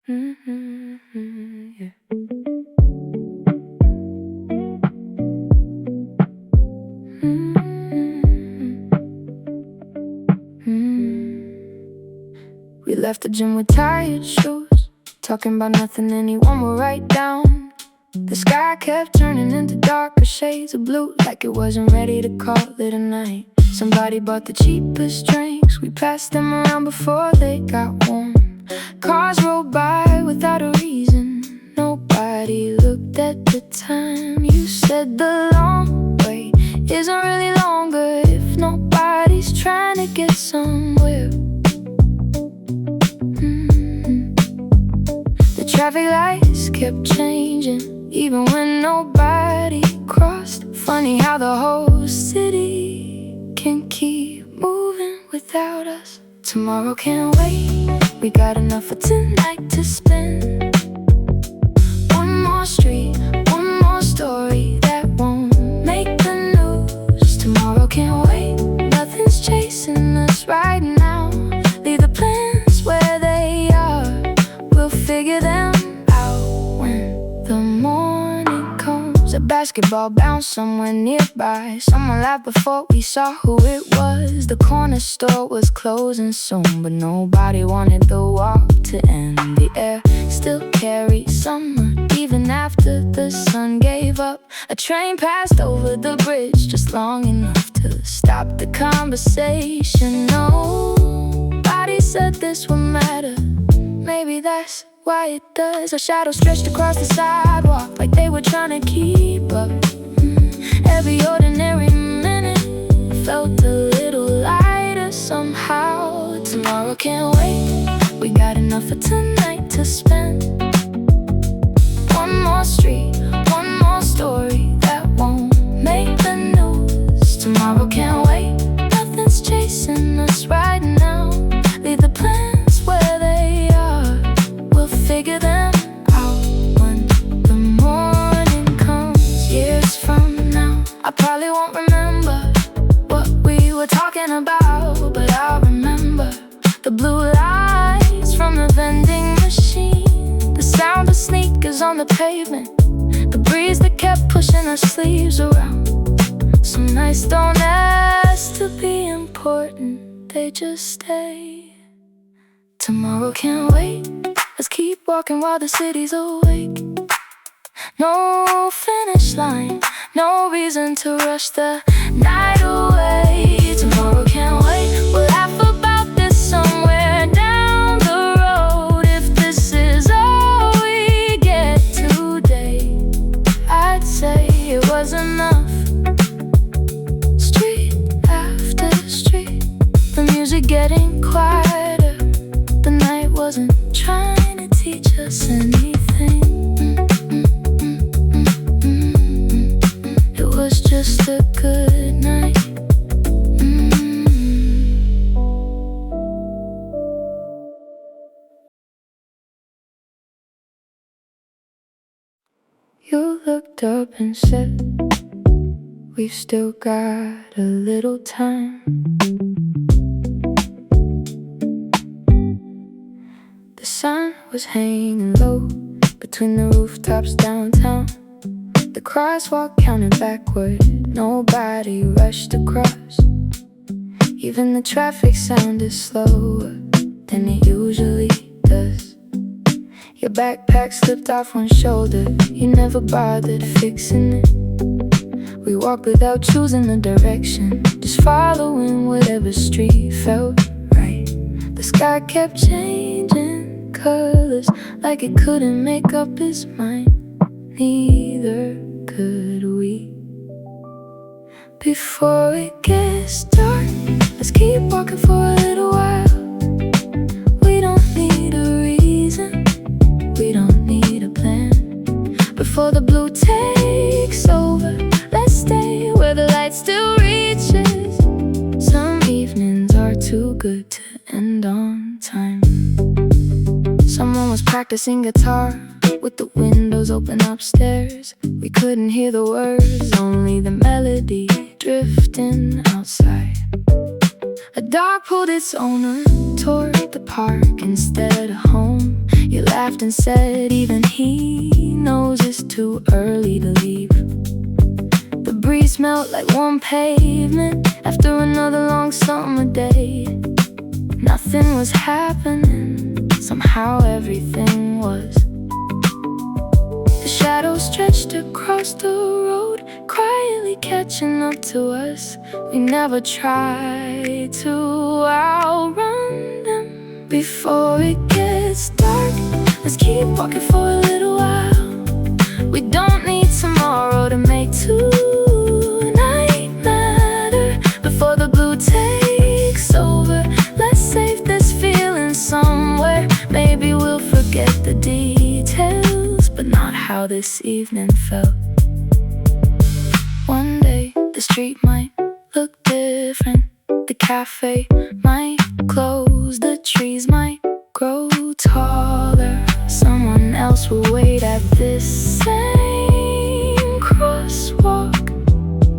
Yeah. We left the gym with tired shoes, talking about nothing anyone would write down. The sky kept turning into darker shades of blue, like it wasn't ready to call it a night. Somebody bought the cheapest drinks, we passed them around before they got warm. Cars rolled by without a reason, nobody looked at the time. You said the long way isn't really longer if nobody's trying to get somewhere. The traffic lights kept changing, even when nobody crossed. Funny how the whole city can keep moving without us. Tomorrow can't wait, we got enough for tonight to spend. One more street, one more story that won't make the news. Tomorrow can't wait, nothing's chasing us right now. Leave the plans where they are, we'll figure them out when the morning comes. A basketball bounced somewhere nearby, someone laughed before we saw who it was. The corner store was closing soon, but nobody wanted the walk to end. The air still carried summer, even after the sun gave up. A train passed over the bridge just long enough to stop the conversation. Nobody said this would matter, maybe that's why it does. Our shadows stretched across the sidewalk like they were trying to keep up. Every ordinary minute felt a little lighter somehow. Tomorrow can't wait, we got enough for tonight to spend. One more street, one more story that won't make the news. Tomorrow can't wait, nothing's chasing us right now. Leave the plans where they are, we'll figure them out when the morning comes. Years from now, I probably won't remember what we were talking about, but I'll remember the blue lights from the vending machine, the sound of sneakers on the pavement, the breeze that kept pushing our sleeves around. Some nights don't ask to be important, they just stay. Tomorrow can't wait, let's keep walking while the city's awake. No finish line, no reason to rush the night away. Tomorrow can't wait, we'll laugh about this somewhere down the road. If this is all we get today, I'd say it was enough. Street after street, the music getting quieter. The night wasn't trying to teach us anything. It was just a good night. You looked up and said, we've still got a little time. The sun was hanging low between the rooftops downtown. The crosswalk counted backward, nobody rushed across. Even the traffic sounded slower than it usually does. Your backpack slipped off one shoulder, you never bothered fixing it. We walked without choosing the direction, just following whatever street felt right. The sky kept changing colors like it couldn't make up its mind. Neither could we. Before it gets dark, let's keep walking for a little while. We don't need a reason, we don't need a plan. Before the blue takes over, let's stay where the light still reaches. Some evenings are too good to end on time. Someone was practicing guitar with the windows open upstairs. We couldn't hear the words, only the melody drifting outside. A dog pulled its owner toward the park instead of home. You laughed laughed and said even he knows it's too early to leave. The breeze smelled like warm pavement after another long summer day. Nothing was happening, somehow everything was. The shadows stretched across the road, quietly catching up to us. We never tried to outrun them. Before it gets dark, let's keep walking for a little while. We don't need tomorrow to make tonight matter. Before the blue takes over, let's save this feeling somewhere. Maybe we'll forget the details, but not how this evening felt. One day, the street might look different. The cafe might close, the trees might grow taller. Someone else will wait at this same crosswalk.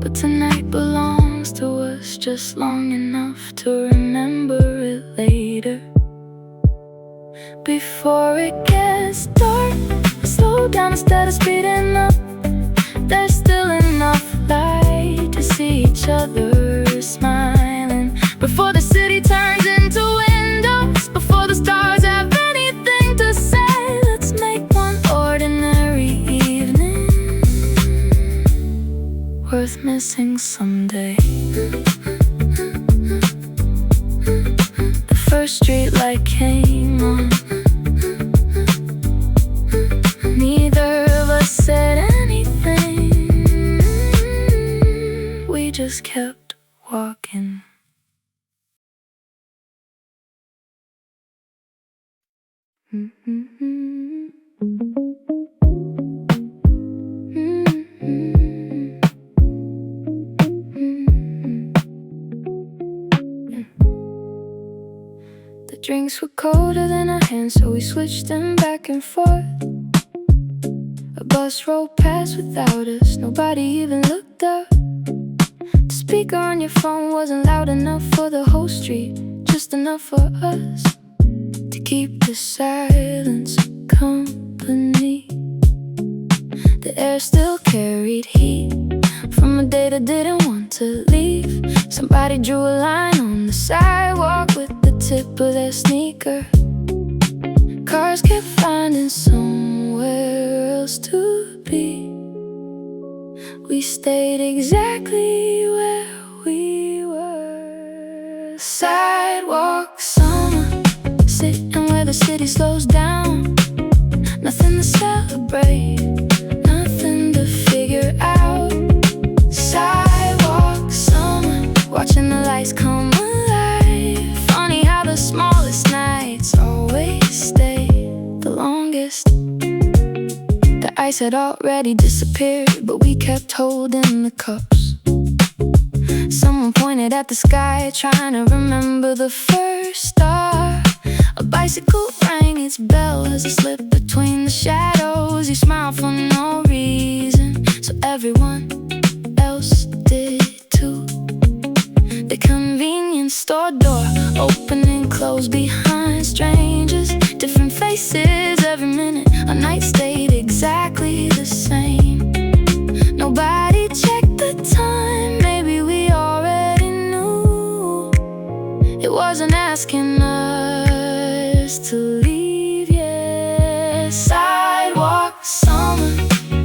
But tonight belongs to us just long enough to remember it later. Before it gets dark, slow down instead of speeding up. There's still enough light to see each other smiling. Before the city turns into windows, before the stars have anything to say, let's make one ordinary evening worth missing someday. The first street light came on. Neither of us said anything. We just kept walking. The drinks were colder than our hands, so we switched them back and forth. A bus rolled past without us, nobody even looked up. The speaker on your phone wasn't loud enough for the whole street, just enough for us to keep the silence company. The air still carried heat from a day that didn't want to leave. Somebody drew a line on the sidewalk with the tip of their sneaker. Cars kept finding somewhere else to be. We stayed exactly where we were. Sidewalk summer, sitting where the city slows down. Nothing to celebrate, nothing to figure out. Sidewalk summer, watching the lights come alive. Funny how the smallest nights always stay the longest. The ice had already disappeared, but we kept holding the cups. Someone pointed at the sky, trying to remember the first star. A bicycle rang its bell as it slipped between the shadows. You smiled for no reason, so everyone else did too. The convenience store door open and close behind strangers. Different faces every minute. Our night stayed exactly the same. Nobody checked the time, maybe we already knew. It wasn't asking us to leave yet. Sidewalk summer,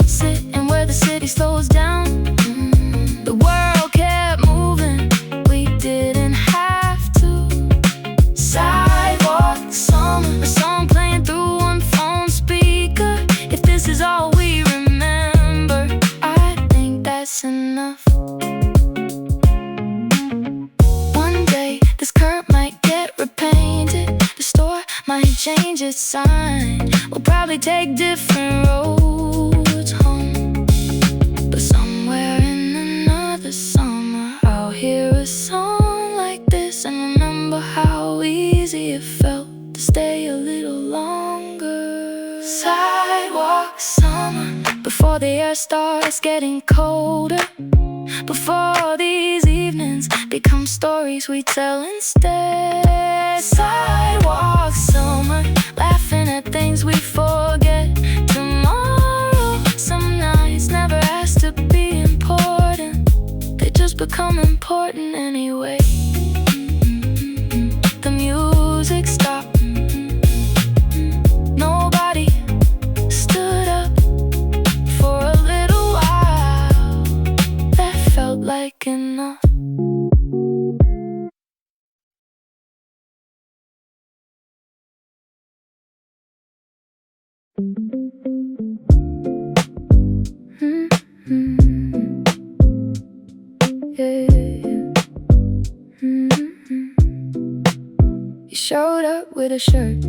sitting where the city slows down. The world kept moving, we didn't have to. Sidewalk summer, a song playing through one phone speaker. If this is all we remember, I think that's enough. One day, this curb might get repainted. The store might change its sign. We'll probably take different roads home. But somewhere in another summer, I'll hear a song like this and remember how easy it felt to stay a little longer. Sidewalk summer, before the air starts getting colder. Before these evenings become stories we tell instead. Sidewalk summer, laughing at things we forget tomorrow. Some nights never asked to be important, they just become important anyway. The music stopped, nobody stood up for a little while. That felt like enough. You showed up with a shirt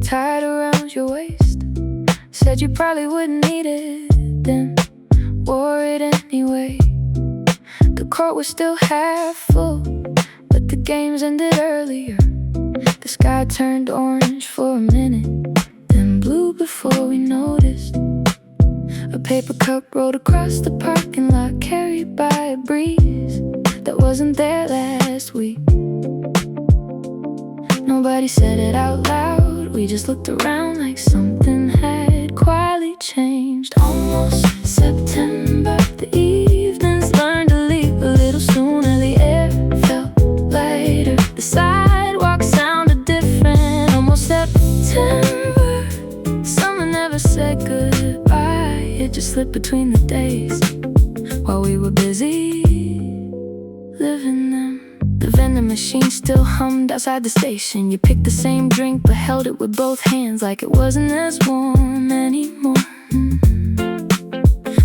tied around your waist, said you probably wouldn't need it, then wore it anyway. The court was still half full, but the games ended earlier. The sky turned orange for a minute, then blue before we noticed. A paper cup rolled across the parking lot, carried by a breeze that wasn't there last week. Nobody said it out loud, we just looked around like something had quietly changed. Almost September, the evenings learned to leave a little sooner. The air felt lighter, the sidewalk sounded different. Almost September, summer never said goodbye, it just slipped between the days while we were busy living them. The vending machine still hummed outside the station. You picked the same drink but held it with both hands like it wasn't as warm anymore.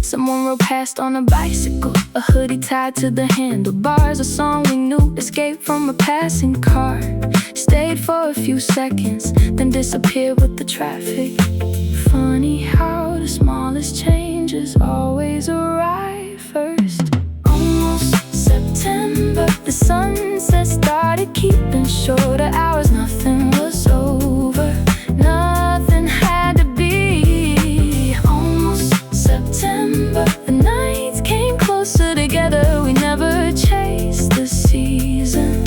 Someone rode past on a bicycle, a hoodie tied to the handlebars. A song we knew escaped from a passing car. Stayed for a few seconds, then disappeared with the traffic. Funny how the smallest changes always arrive first. Almost September, the sunset started keeping shorter hours. Nothing was over, nothing had to be. Almost September, the nights came closer together. We never chased the season,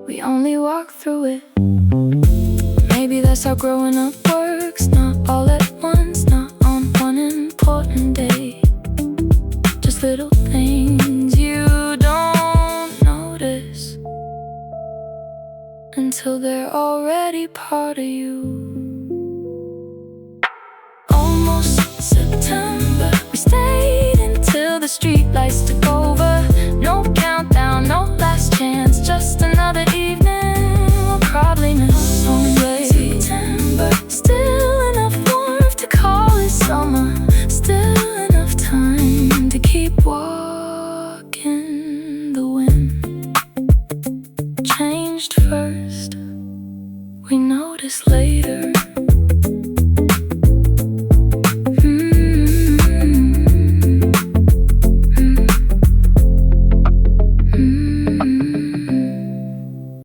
we only walked through it. Maybe that's how growing up works, not all at once, not on one important day. Just little things you don't notice until they're already part of you. Almost September, we stayed until the streetlights took over. No countdown, no last chance, just another evening we'll probably miss someday. September, still enough warmth to call it summer, still enough time to keep walking. The wind changed first, we noticed later.